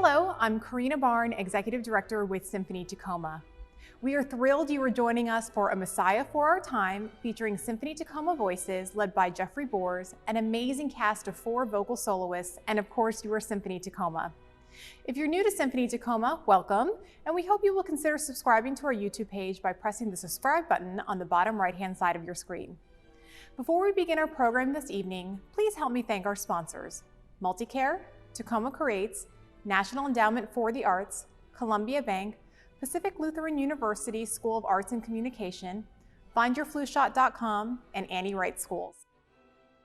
Hello, I'm Karina Bharne, Executive Director with Symphony Tacoma. We are thrilled you are joining us for A Messiah for Our Time, featuring Symphony Tacoma voices led by Geoffrey Boers, an amazing cast of 4 vocal soloists, and of course, your Symphony Tacoma. If you're new to Symphony Tacoma, welcome, and we hope you will consider subscribing to our YouTube page by pressing the subscribe button on the bottom right-hand side of your screen. Before we begin our program this evening, please help me thank our sponsors: Multicare, Tacoma Creates, National Endowment for the Arts, Columbia Bank, Pacific Lutheran University School of Arts and Communication, FindYourFlushot.com, and Annie Wright Schools.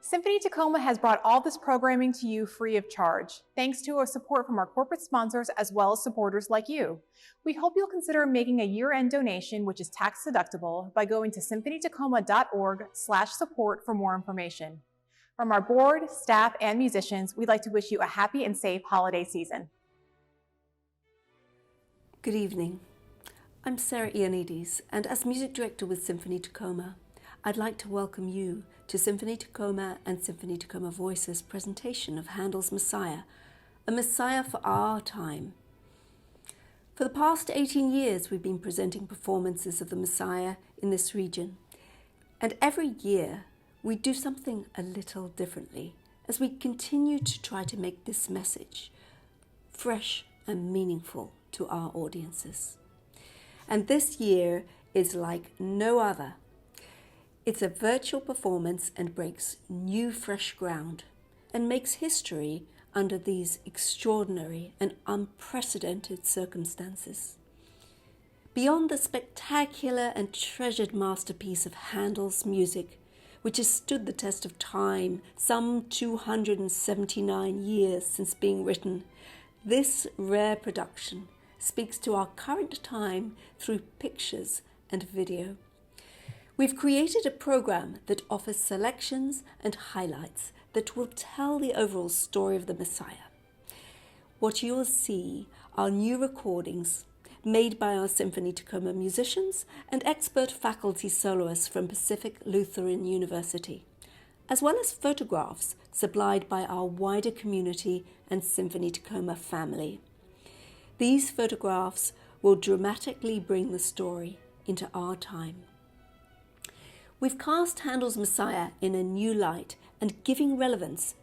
Symphony Tacoma has brought all this programming to you free of charge, thanks to our support from our corporate sponsors as well as supporters like you. We hope you'll consider making a year-end donation, which is tax-deductible, by going to symphonytacoma.org/support for more information. From our board, staff, and musicians, we'd like to wish you a happy and safe holiday season. Good evening. I'm Sarah Ioannides, and as Music Director with Symphony Tacoma, I'd like to welcome you to Symphony Tacoma and Symphony Tacoma Voices' presentation of Handel's Messiah, a Messiah for our time. For the past 18 years, we've been presenting performances of the Messiah in this region, and every year we do something a little differently as we continue to try to make this message fresh and meaningful to our audiences. And this year is like no other. It's a virtual performance and breaks new fresh ground and makes history under these extraordinary and unprecedented circumstances. Beyond the spectacular and treasured masterpiece of Handel's music, which has stood the test of time, some 279 years since being written, this rare production speaks to our current time through pictures and video. We've created a program that offers selections and highlights that will tell the overall story of the Messiah. What you'll see are new recordings made by our Symphony Tacoma musicians and expert faculty soloists from Pacific Lutheran University, as well as photographs supplied by our wider community and Symphony Tacoma family. These photographs will dramatically bring the story into our time. We've cast Handel's Messiah in a new light and giving relevance,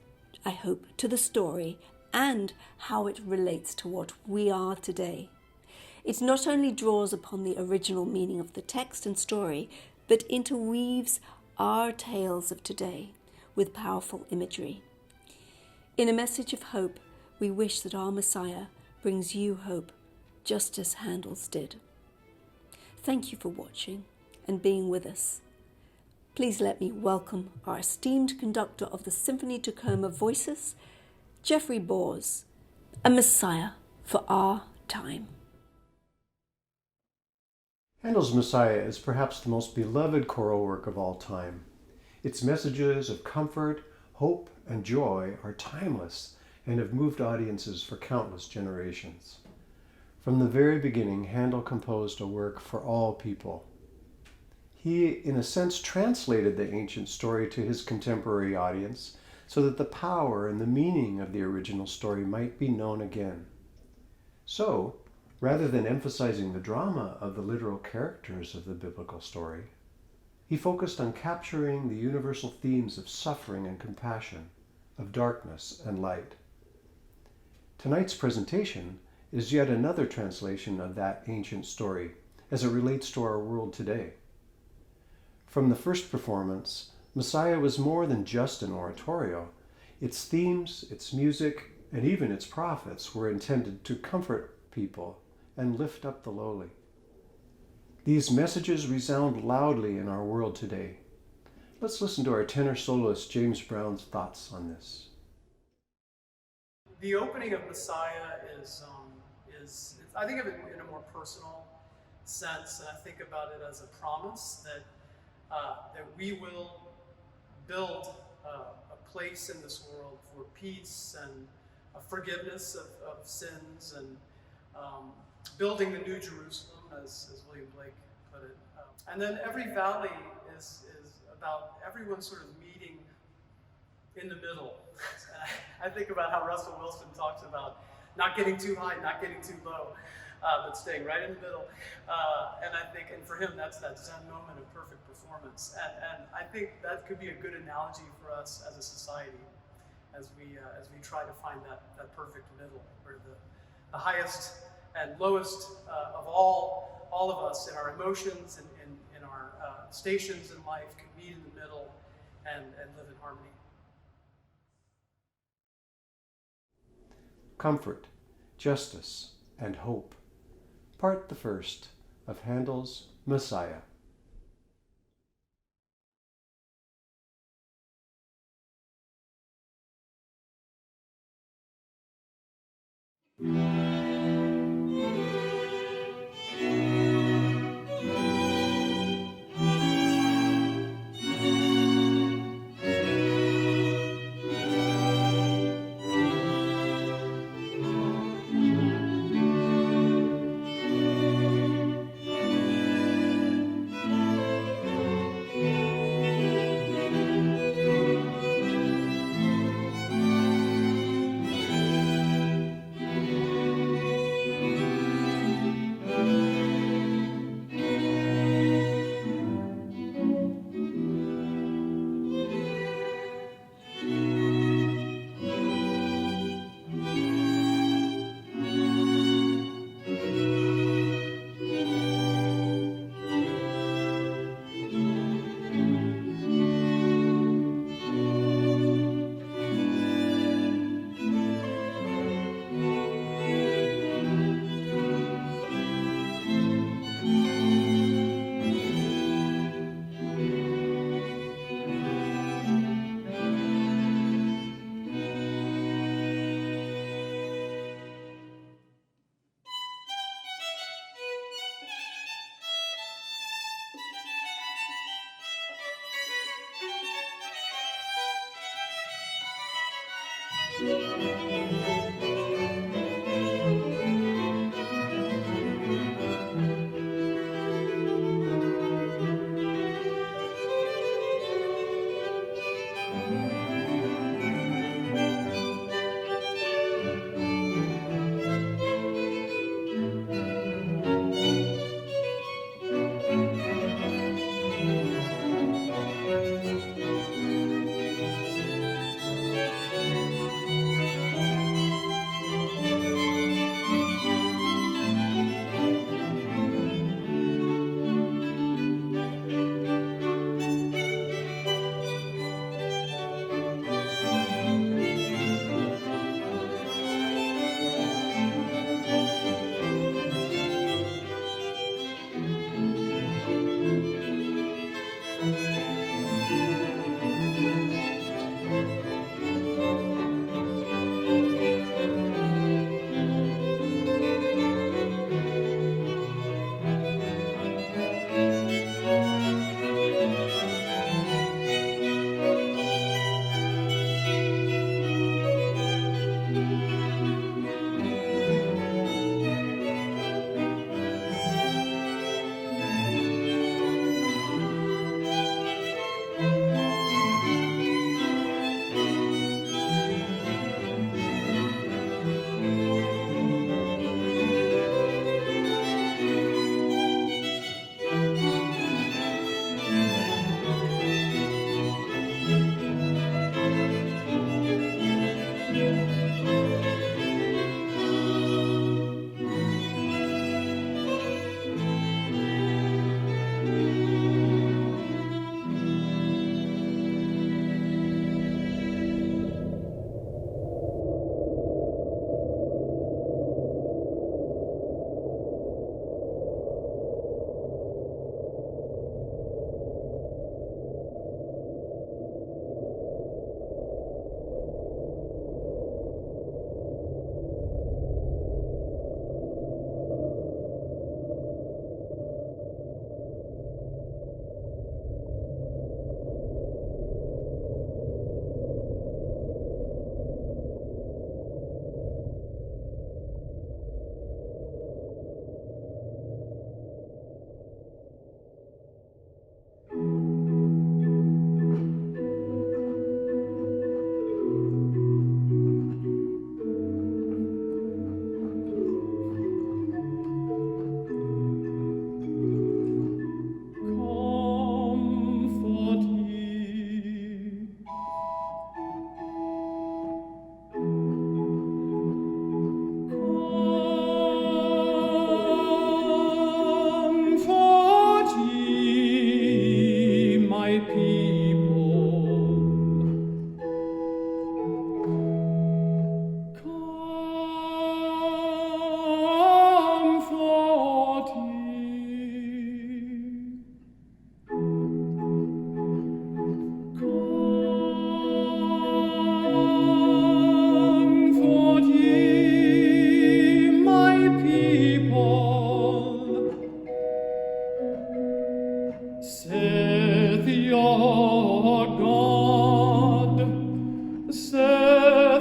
I hope, to the story and how it relates to what we are today. It not only draws upon the original meaning of the text and story, but interweaves our tales of today with powerful imagery. In a message of hope, we wish that our Messiah brings you hope, just as Handel's did. Thank you for watching and being with us. Please let me welcome our esteemed conductor of the Symphony Tacoma Voices, Geoffrey Boers, a Messiah for our time. Handel's Messiah is perhaps the most beloved choral work of all time. Its messages of comfort, hope, and joy are timeless and have moved audiences for countless generations. From the very beginning, Handel composed a work for all people. He, in a sense, translated the ancient story to his contemporary audience so that the power and the meaning of the original story might be known again. So, rather than emphasizing the drama of the literal characters of the biblical story, he focused on capturing the universal themes of suffering and compassion, of darkness and light. Tonight's presentation is yet another translation of that ancient story as it relates to our world today. From the first performance, Messiah was more than just an oratorio. Its themes, its music, and even its prophets were intended to comfort people and lift up the lowly. These messages resound loudly in our world today. Let's listen to our tenor soloist James Brown's thoughts on this. The opening of Messiah is I think of it in a more personal sense, and I think about it as a promise that we will build a place in this world for peace and forgiveness of sins and building the New Jerusalem, as William Blake put it. And then every valley is about everyone sort of meeting in the middle. I think about how Russell Wilson talks about not getting too high, not getting too low, but staying right in the middle. And I think, and for him, that's that Zen moment of perfect performance. And I think that could be a good analogy for us as a society, as we try to find that perfect middle, where the highest and lowest of all of us in our emotions and in our stations in life can meet in the middle and live in harmony. Comfort, Justice, and Hope. Part the first of Handel's Messiah.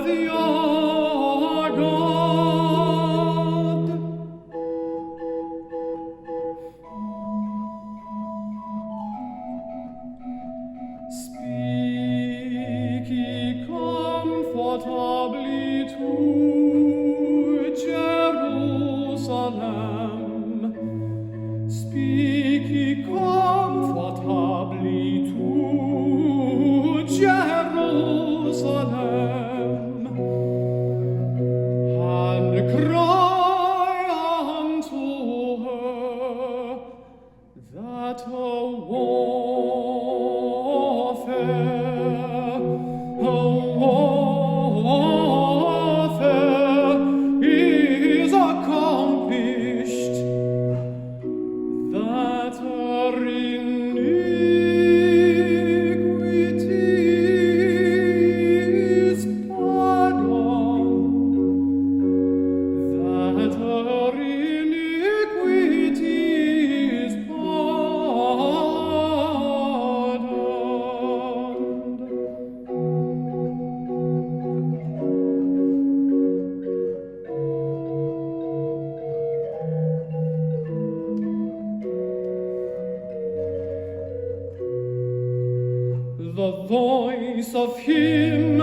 the organ. Speak ye comfortably to Jerusalem. Speak ye comfortably to Jerusalem, and cry unto her that her warfare is accomplished, that her iniquity is pardoned, that her iniquity is pardoned. The voice of him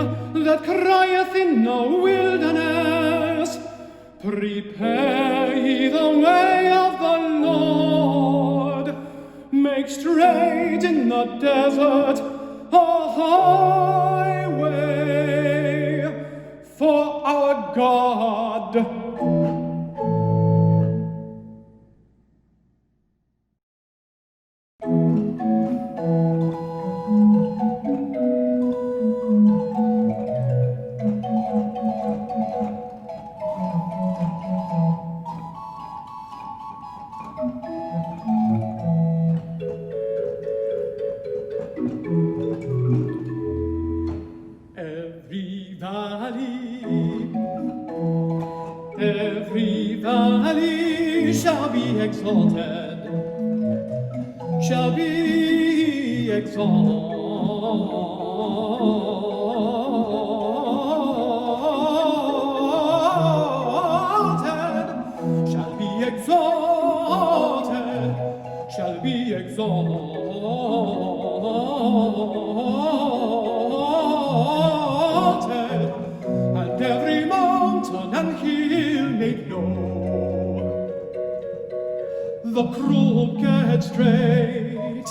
that crieth in the wilderness, prepare ye the way of the Lord, make straight in the desert a highway for our God. Every valley shall be exalted, shall be exalted, shall be exalted, shall be exalted, and every mountain and hill made low, the crooked straight,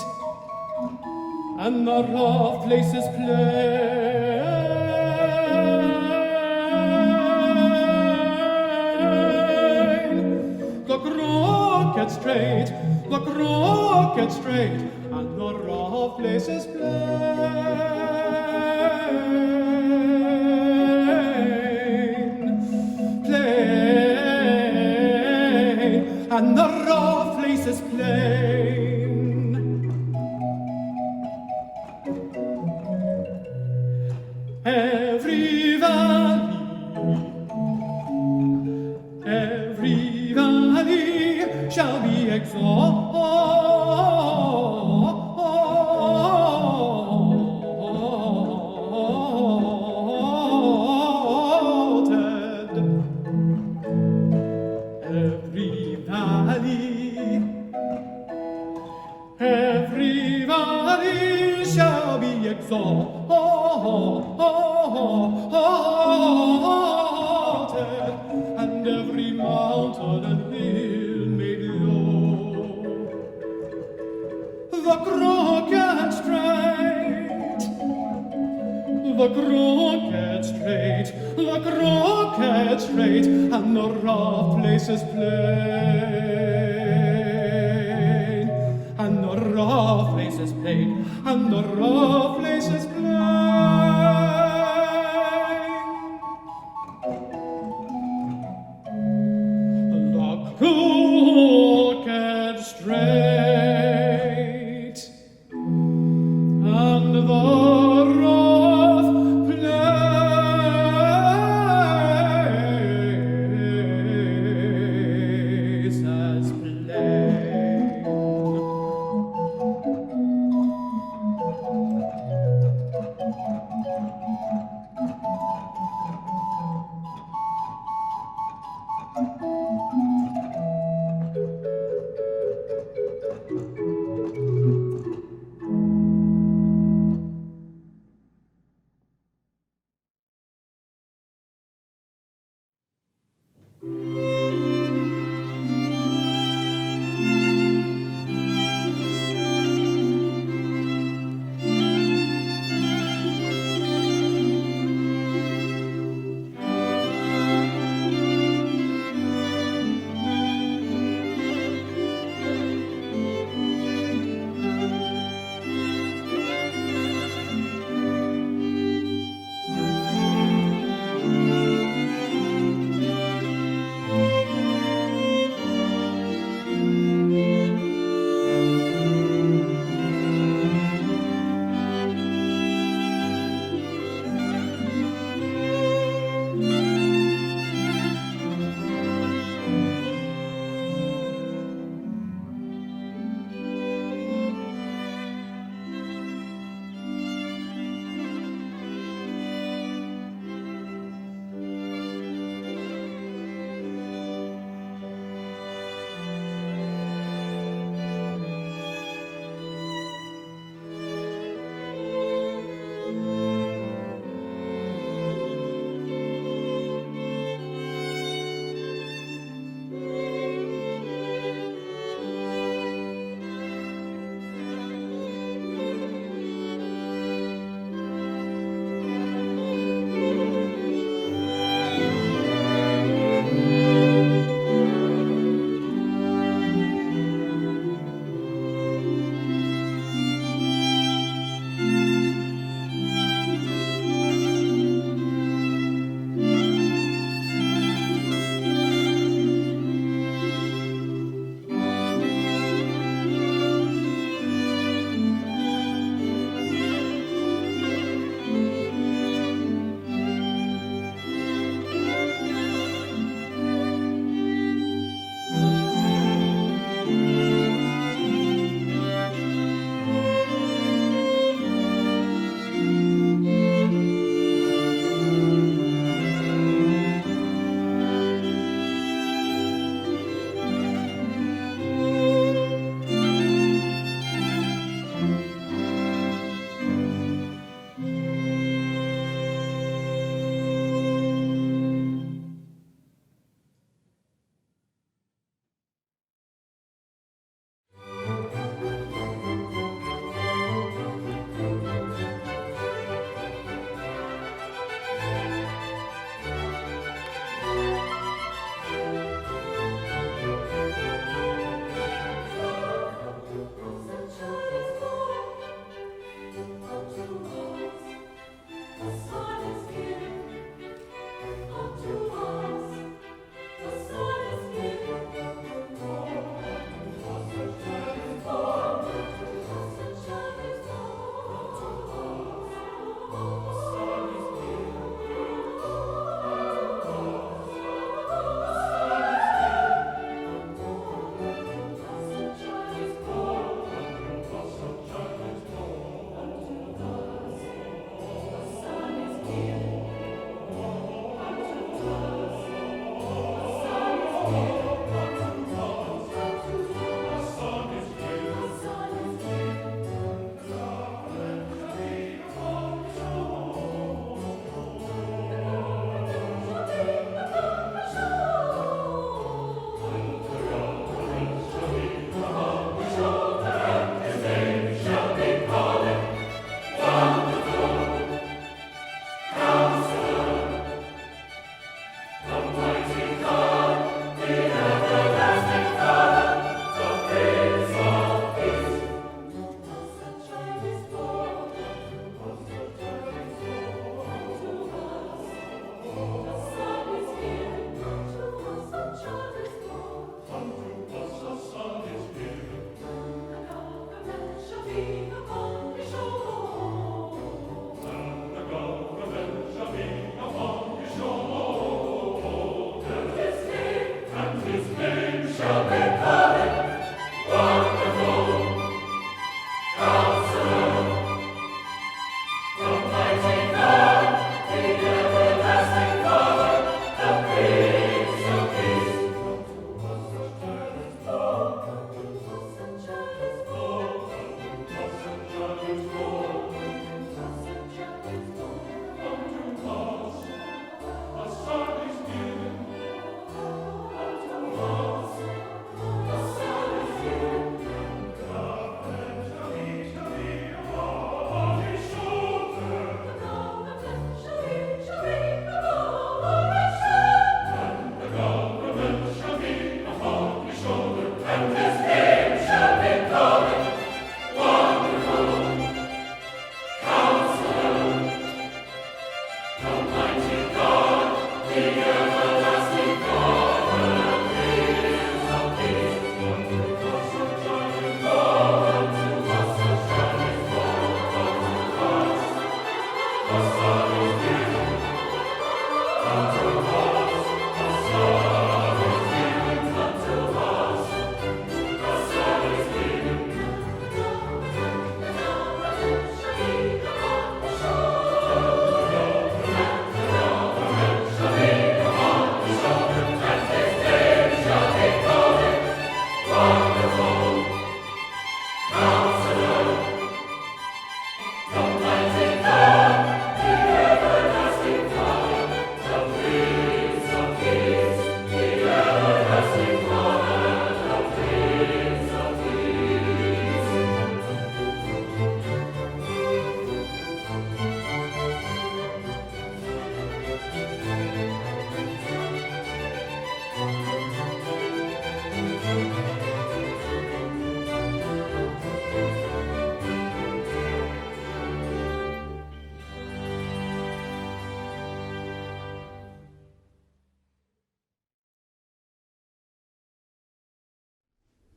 and the rough places plain, the crooked straight, and the rough places plain, and the rough places plain. Every valley shall be exalted, every valley shall be exalted, and every mountain and hill made low, the crooked straight, and the rough places plain, and the rough places plain, and the rough places plain. The crooked straight, and the rough places plain.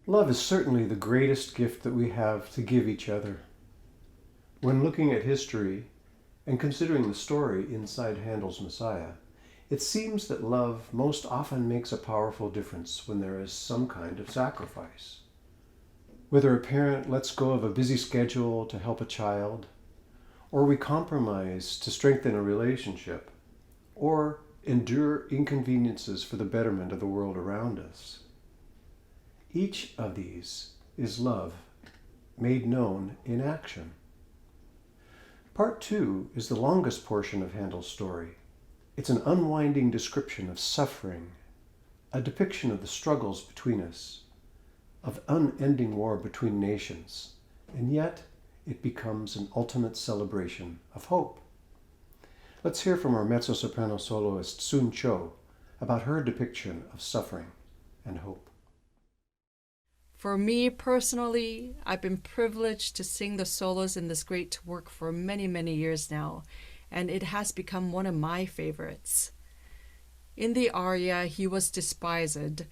Love is certainly the greatest gift that we have to give each other. When looking at history and considering the story inside Handel's Messiah, it seems that love most often makes a powerful difference when there is some kind of sacrifice. Whether a parent lets go of a busy schedule to help a child, or we compromise to strengthen a relationship, or endure inconveniences for the betterment of the world around us. Each of these is love made known in action. Part 2 is the longest portion of Handel's story. It's an unwinding description of suffering, a depiction of the struggles between us, of unending war between nations, and yet it becomes an ultimate celebration of hope. Let's hear from our mezzo-soprano soloist Sun Cho about her depiction of suffering and hope. For me personally, I've been privileged to sing the solos in this great work for many, many years now, and it has become one of my favorites. In the aria, "He was despised,"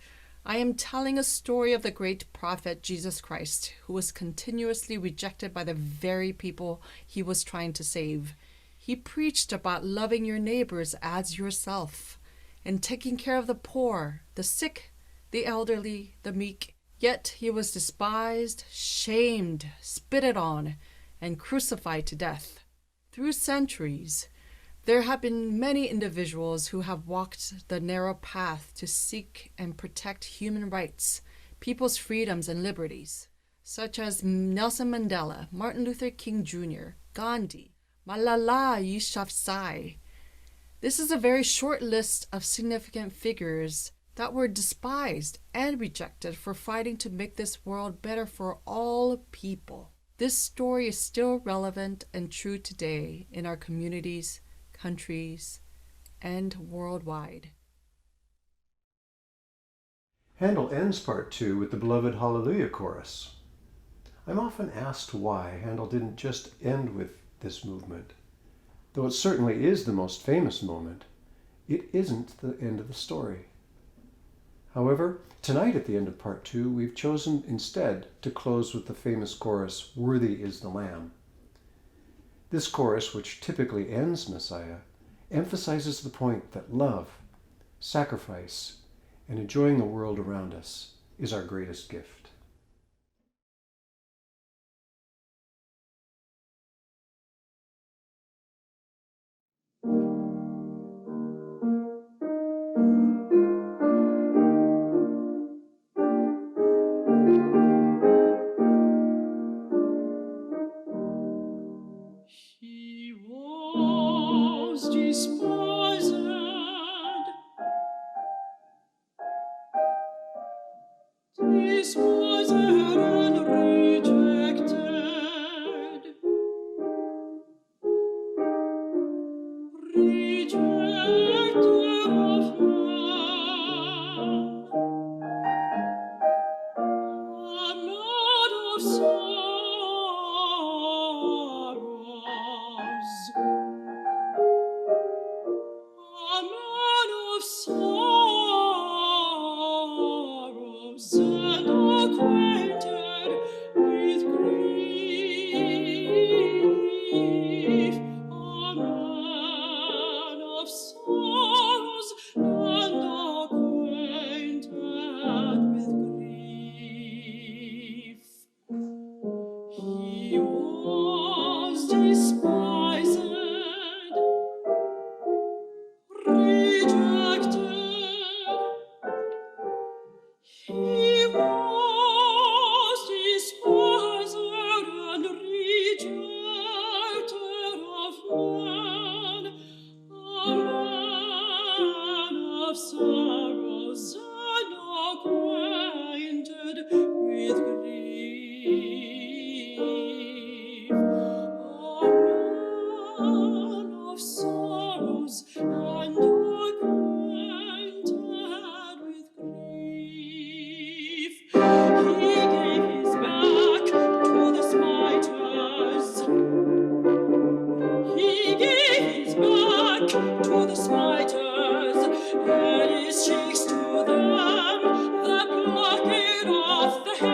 I am telling a story of the great prophet Jesus Christ, who was continuously rejected by the very people he was trying to save. He preached about loving your neighbors as yourself, and taking care of the poor, the sick, the elderly, the meek. Yet he was despised, shamed, spitted on, and crucified to death. Through centuries, there have been many individuals who have walked the narrow path to seek and protect human rights, people's freedoms and liberties, such as Nelson Mandela, Martin Luther King Jr., Gandhi, Malala Yousafzai. This is a very short list of significant figures that were despised and rejected for fighting to make this world better for all people. This story is still relevant and true today in our communities, countries, and worldwide. Handel ends Part 2 with the beloved Hallelujah chorus. I'm often asked why Handel didn't just end with this movement. Though it certainly is the most famous moment, it isn't the end of the story. However, tonight at the end of Part 2, we've chosen instead to close with the famous chorus, "Worthy is the Lamb." This chorus, which typically ends Messiah, emphasizes the point that love, sacrifice, and enjoying the world around us is our greatest gift. He was despised, despised and rejected, rejected of man, a man of sorrows, a man of sorrows, and acquainted with grief, a man of sorrows, and acquainted with grief. He was despised, rejected. He was despised and rejected of man, a man of sorrows and acquainted with grief, a man of sorrows and acquainted with grief. He gave his back to the smiters. He gave his back to the smiters, and his cheeks to them that plucked off the hair.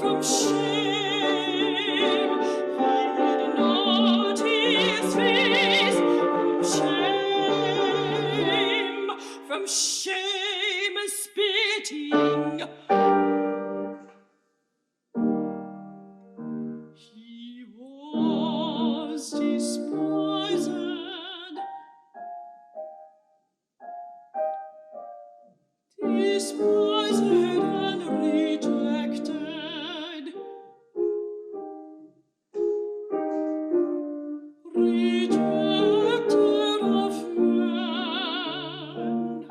from shame, hid not his face, from shame spitting. He was despised, despised and rejected, rejected of men,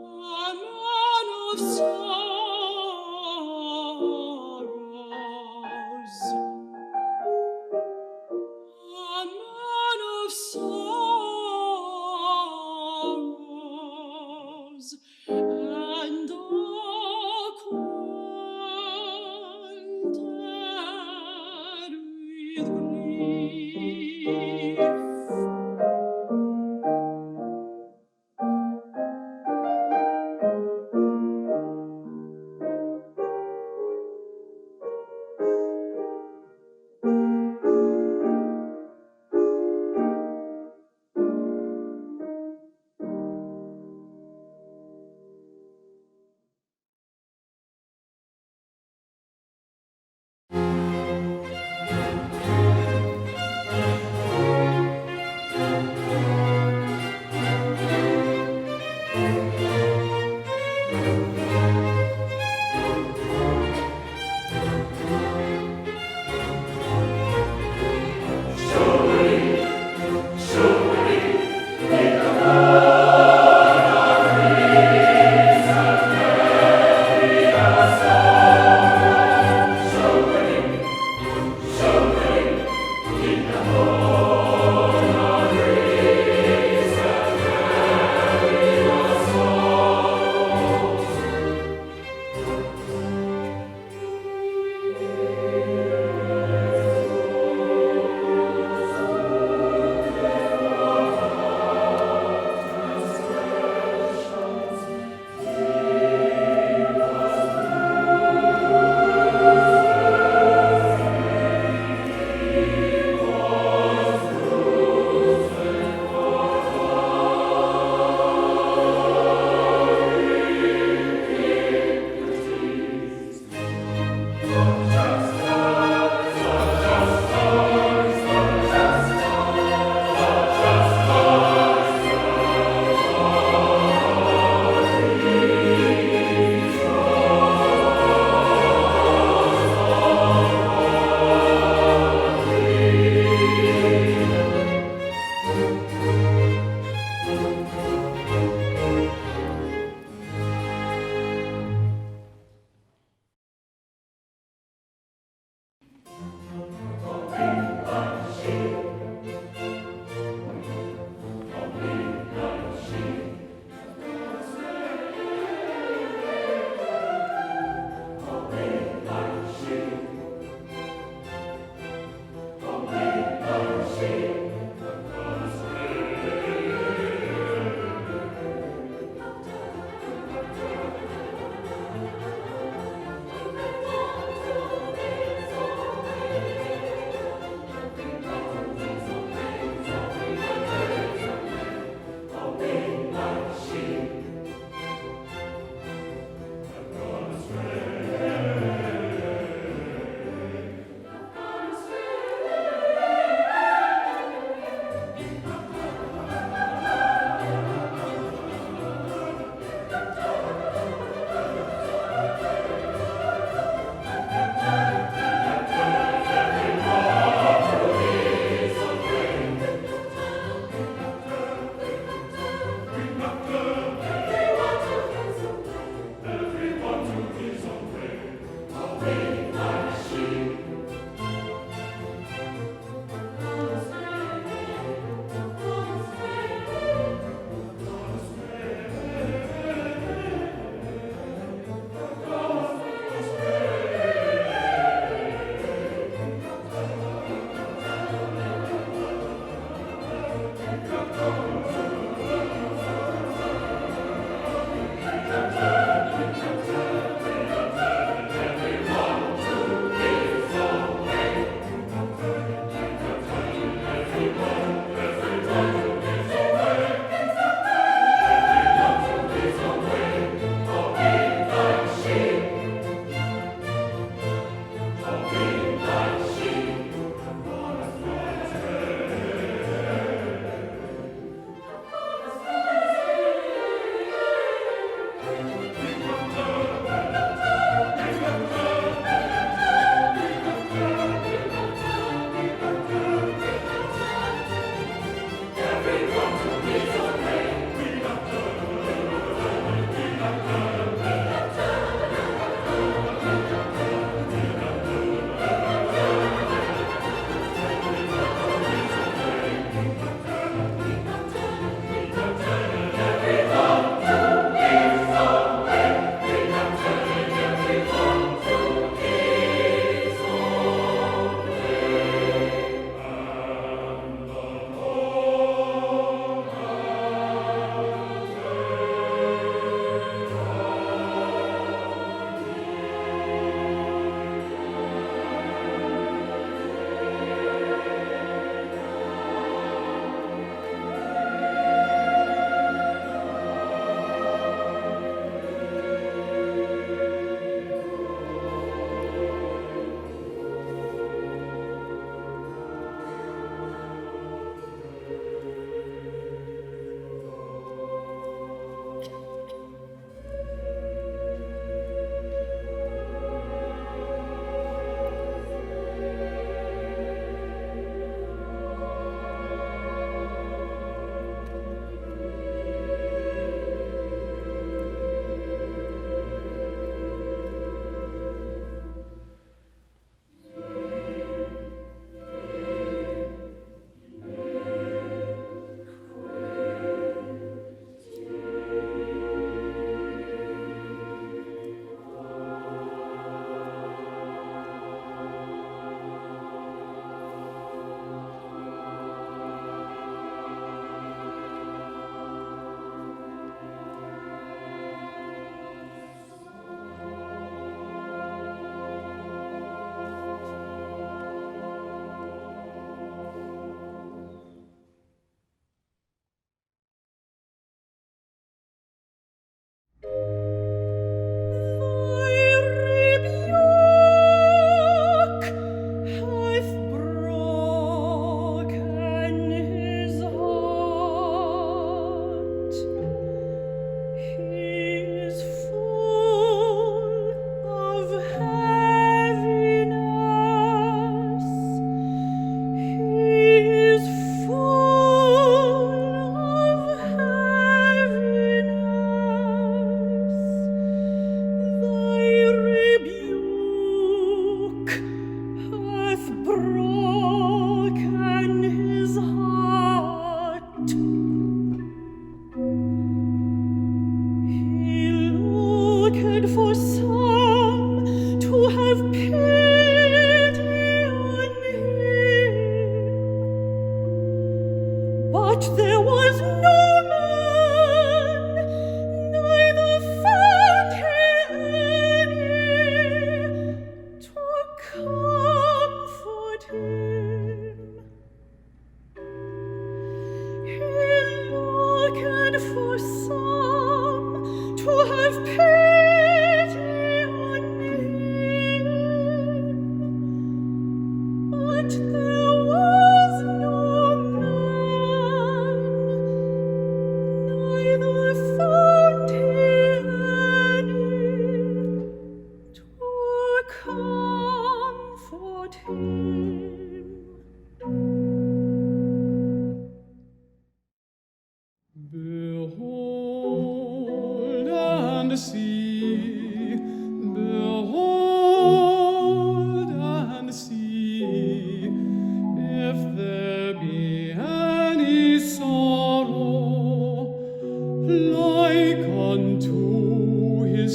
a man of sorrows, a man of sorrows, and acquainted with grief.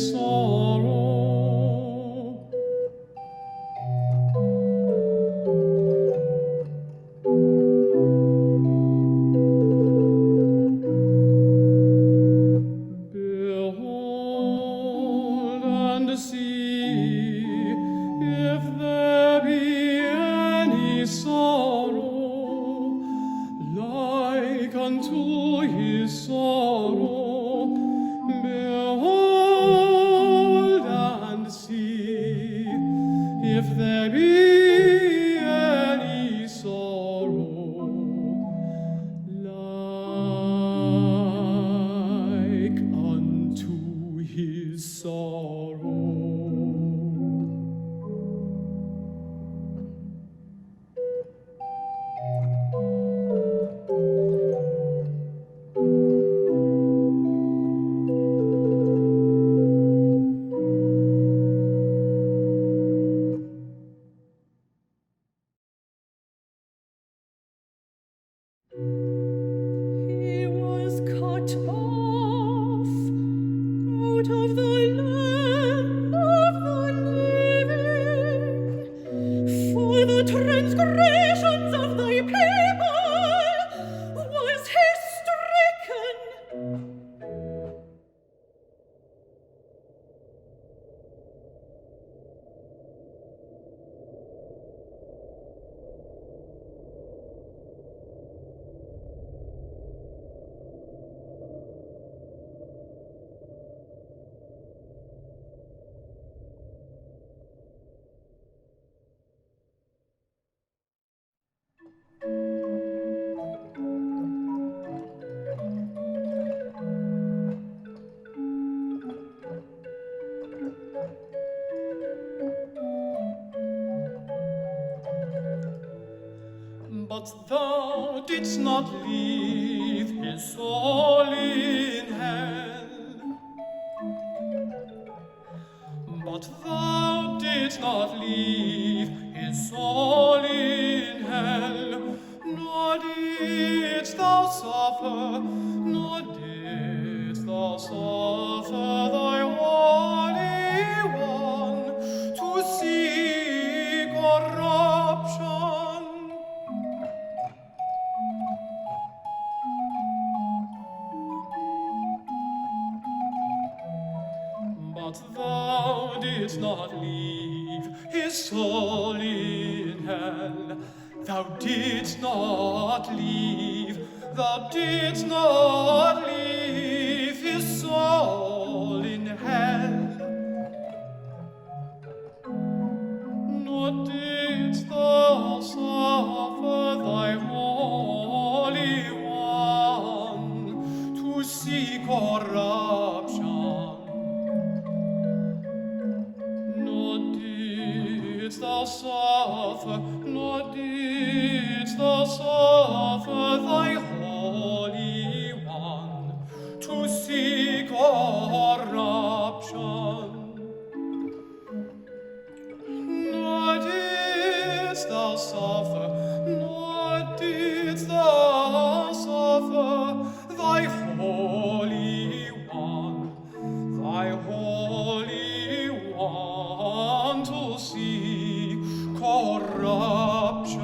sorrow. Behold and see if there be any sorrow like unto his sorrow. Behold and see if there be any sorrow like unto his sorrow. He was cut off out of the land of the living for the transgressions of thy people was he stricken. But thou didst not leave his soul in hell. But thou didst not leave his soul in hell, nor didst thou suffer, nor didst thou suffer thy Holy One to see corruption. But thou didst not leave his soul in hell. Thou didst not leave his soul in hell. Nor didst thou suffer thy Holy One to see corruption. Nor didst thou suffer thy Holy One to see corruption. Nor didst thou suffer thy Holy One to see corruption.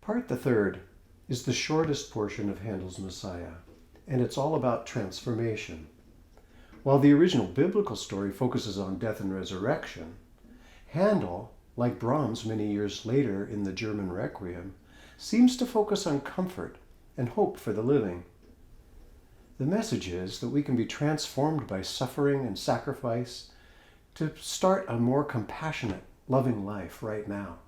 Part the third is the shortest portion of Handel's Messiah, and it's all about transformation. While the original biblical story focuses on death and resurrection, Handel, like Brahms many years later in the German Requiem, seems to focus on comfort and hope for the living. The message is that we can be transformed by suffering and sacrifice to start a more compassionate, loving life right now.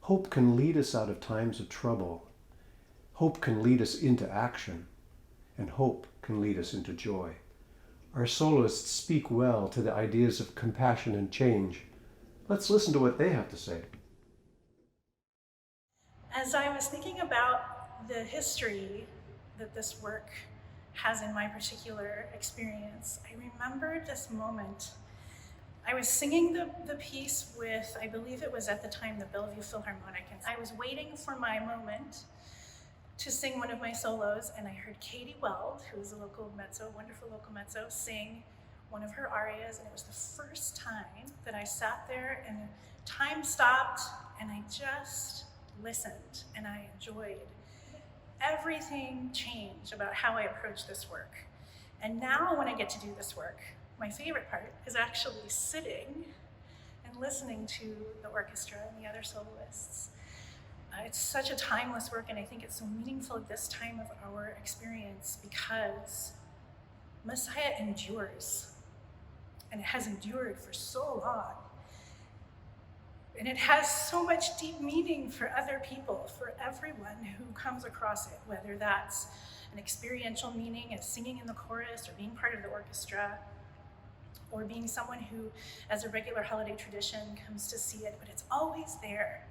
Hope can lead us out of times of trouble. Hope can lead us into action, and hope can lead us into joy. Our soloists speak well to the ideas of compassion and change. Let's listen to what they have to say. As I was thinking about the history that this work has in my particular experience, I remembered this moment. I was singing the piece with, I believe it was at the time the Bellevue Philharmonic, and I was waiting for my moment to sing one of my solos, and I heard Katie Weld, who is a local mezzo, wonderful local mezzo, sing one of her arias, and it was the first time that I sat there and time stopped, and I just listened, and I enjoyed. Everything changed about how I approach this work. And now when I get to do this work, my favorite part is actually sitting and listening to the orchestra and the other soloists. It's such a timeless work, and I think it's so meaningful at this time of our experience because Messiah endures, and it has endured for so long. And it has so much deep meaning for other people, for everyone who comes across it, whether that's an experiential meaning as singing in the chorus or being part of the orchestra, or being someone who, as a regular holiday tradition, comes to see it, but it's always there.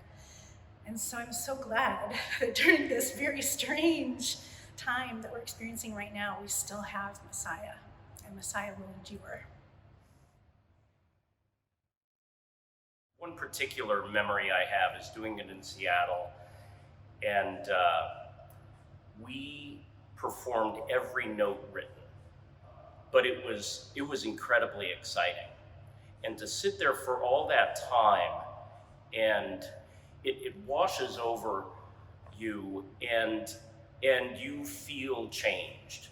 And so I'm so glad that during this very strange time that we're experiencing right now, we still have Messiah, and Messiah will endure. One particular memory I have is doing it in Seattle, and we performed every note written, but it was incredibly exciting. And to sit there for all that time, and it washes over you, and you feel changed.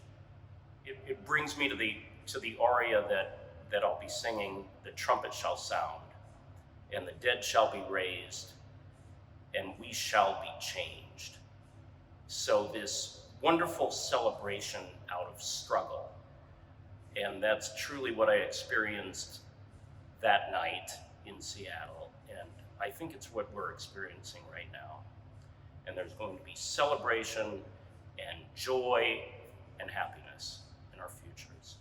It brings me to the aria that I'll be singing. The trumpet shall sound, and the dead shall be raised, and we shall be changed. So this wonderful celebration out of struggle, and that's truly what I experienced that night in Seattle, and I think it's what we're experiencing right now. And there's going to be celebration and joy and happiness in our futures.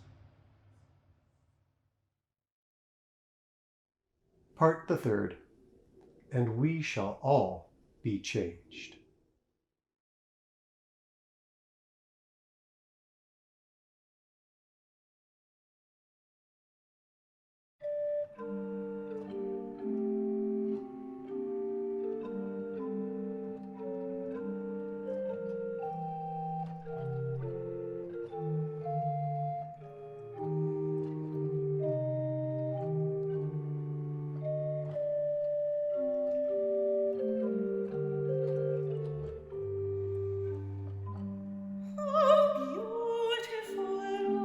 Part the third, and we shall all be changed. Beautiful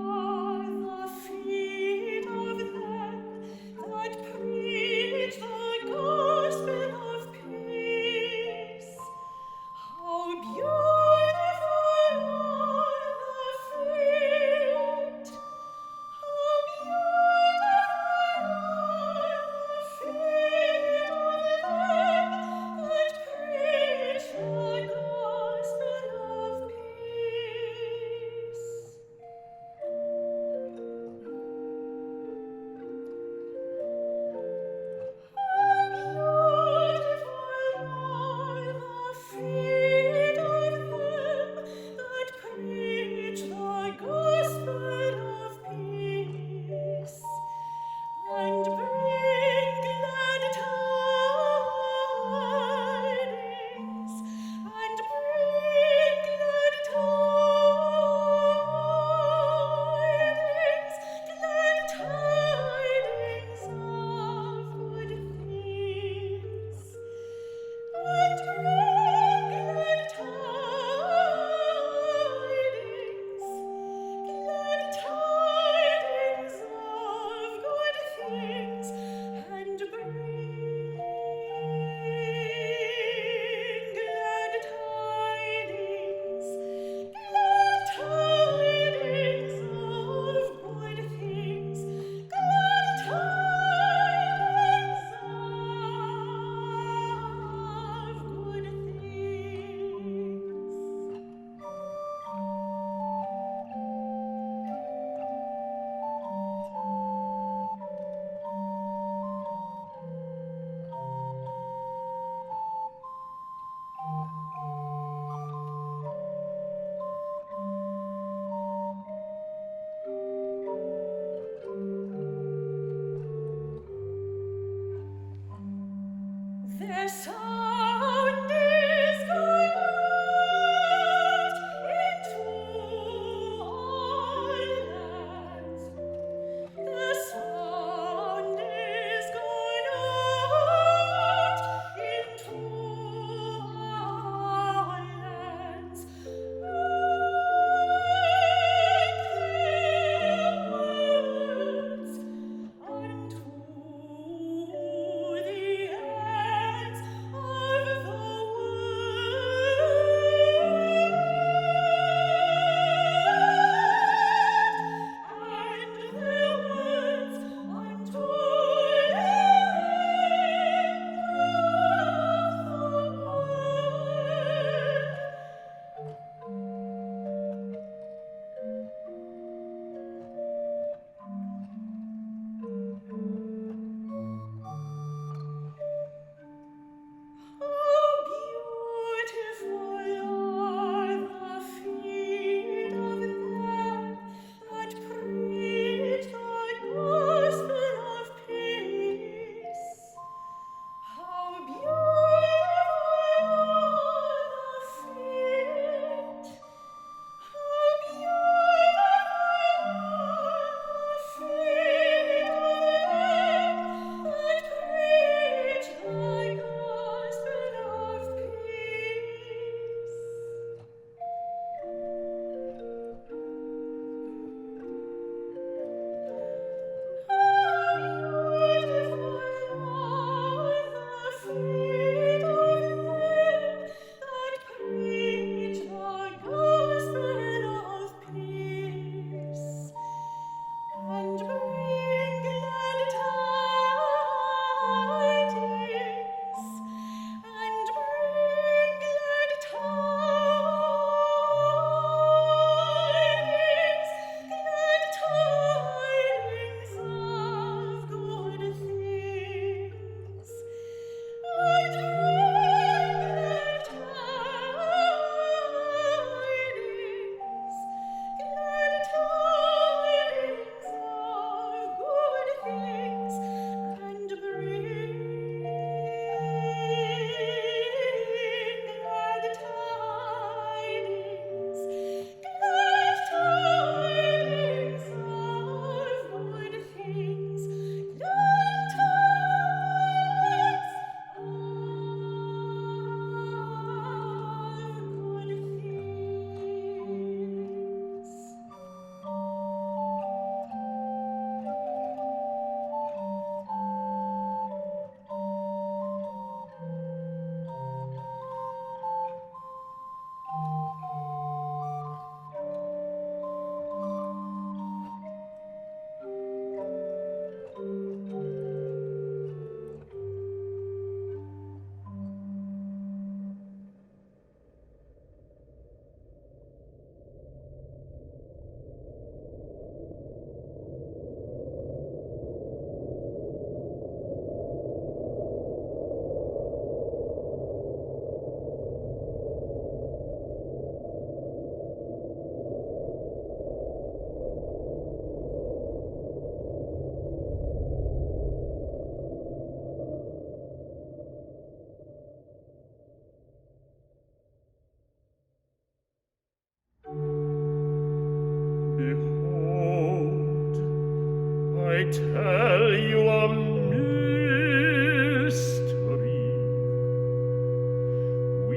are the feet of them that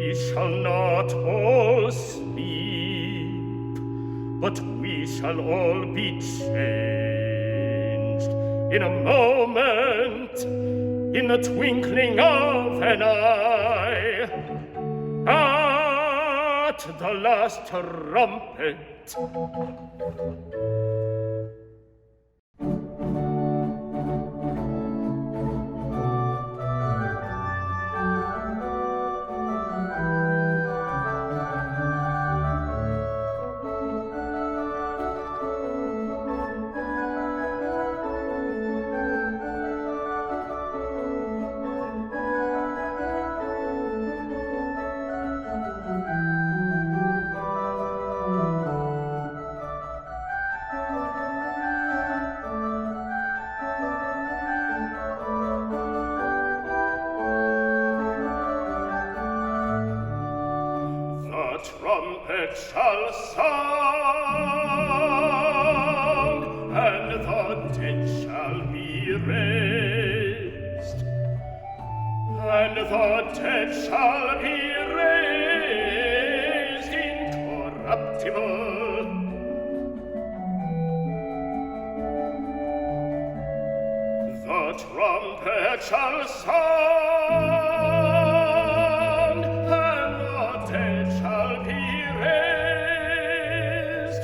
We shall not all sleep, but we shall all be changed in a moment, in the twinkling of an eye, at the last trumpet. Trumpet shall sound, and the dead shall be raised, and the dead shall be raised incorruptible. The trumpet shall sound, and the dead shall be raised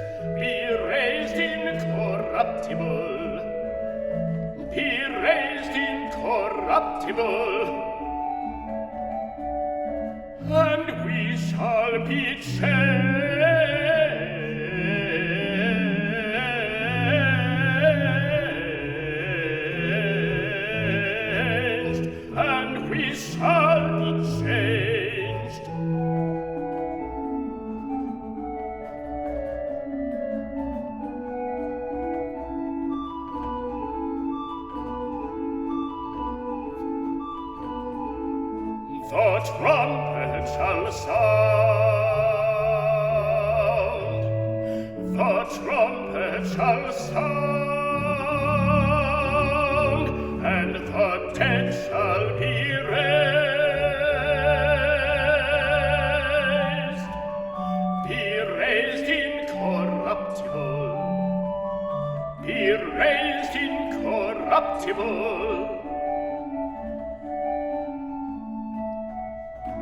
incorruptible, be raised incorruptible, and we shall be changed, and we shall be changed. The trumpet shall sound, the trumpet shall sound, and the dead shall be raised incorruptible, be raised incorruptible,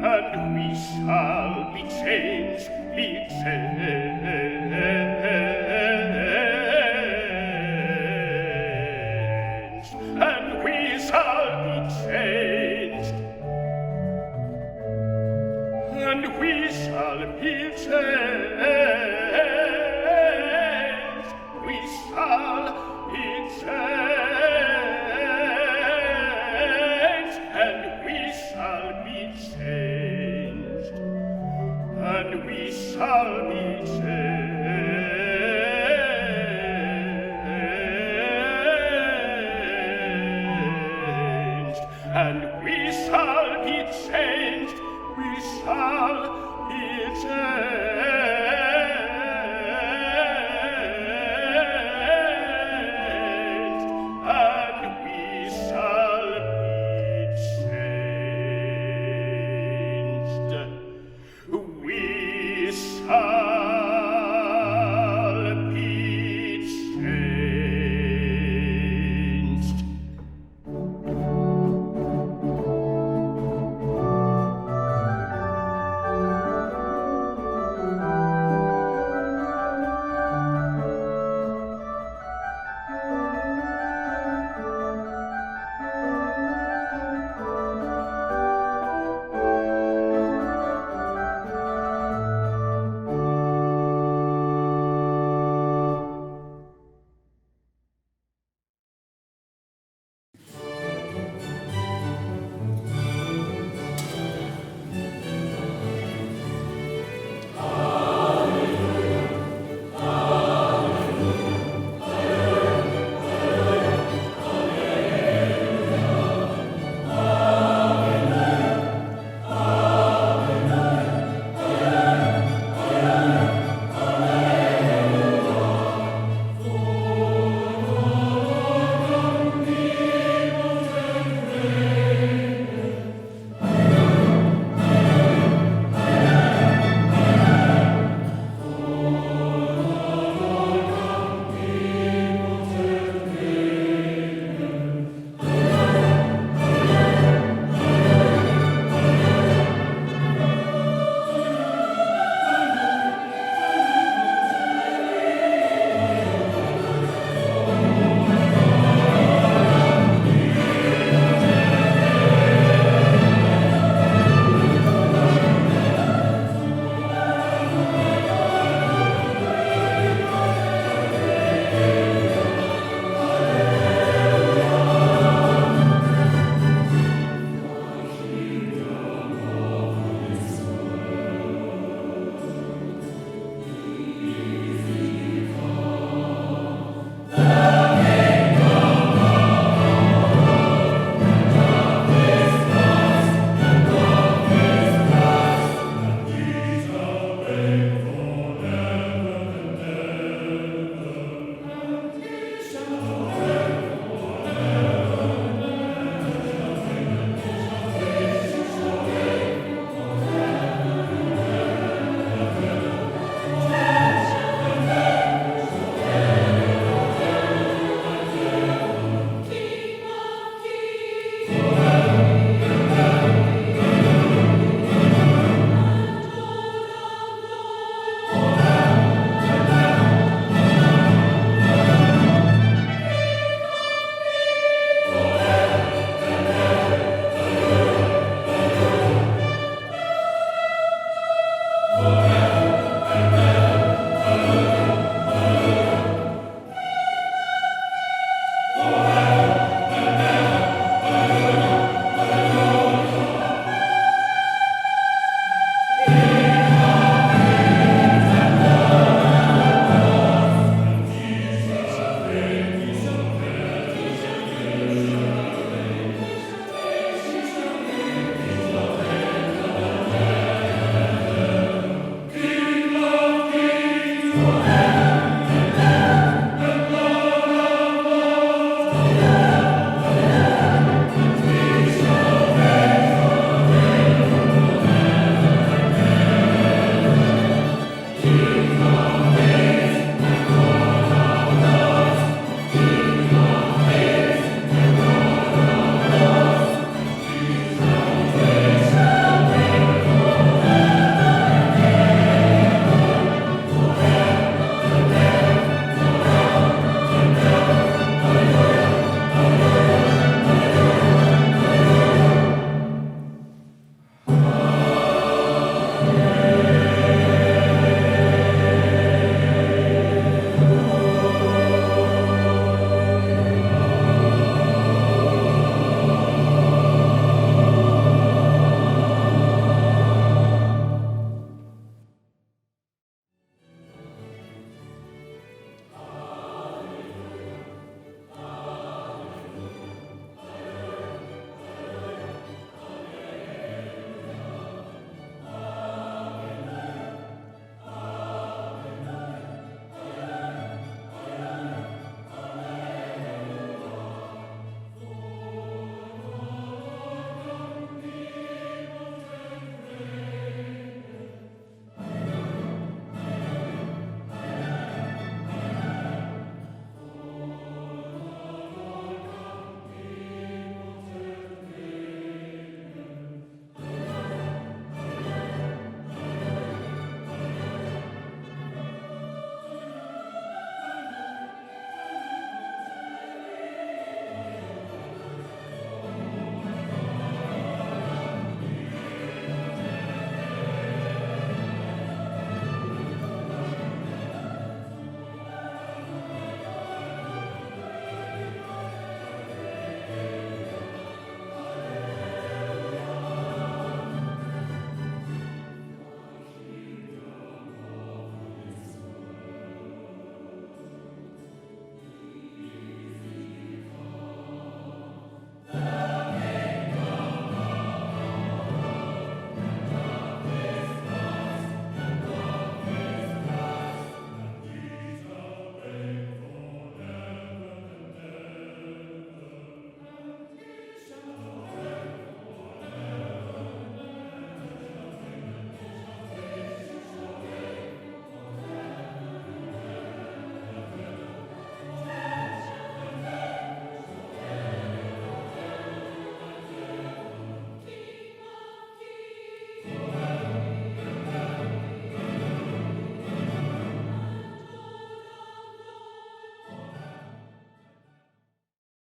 and we shall be changed, and we shall be changed, and we shall be changed, we shall be changed, and we shall be changed, and we shall be changed, and we shall be changed, we shall be changed.